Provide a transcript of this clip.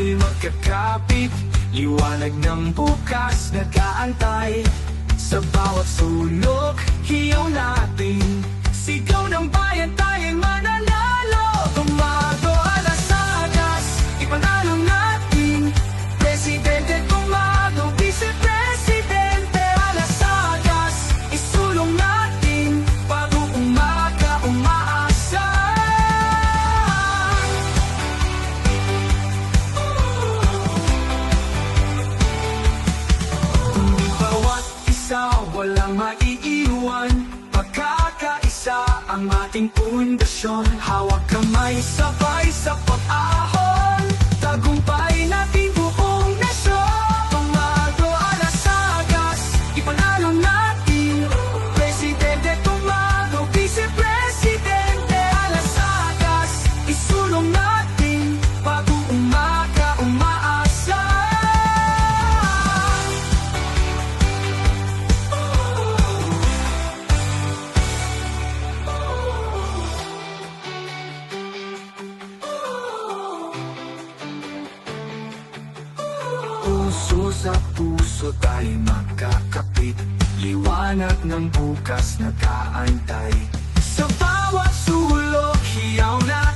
tayo'y magkakapit. Liwanag ng bukas nag-aantay. Sa bawat sulok, hiyaw natin. Sigaw ng bayan, tayo'y mananalo. Tumago alas agas, ipanalo natin. Presidente tumago, Vice-Presidente alas agas, isulong natin. Bago umaga, umaasa. Bawat isa, walang maiiwan. Pagkakaisa ang ating pundasyon. Hawak kamay, sabay sa pag-ahon. Tagumpay natin buong nasyon. Tumago alas agas, ipanalo natin. Presidente tumago, Vice-Presidente alas agas, isulong natin. Bago umaga, umaasa. Puso sa puso tayo magkakapit. Liwanag ng bukas nag-aantay. Sa bawat sulok, hiyaw na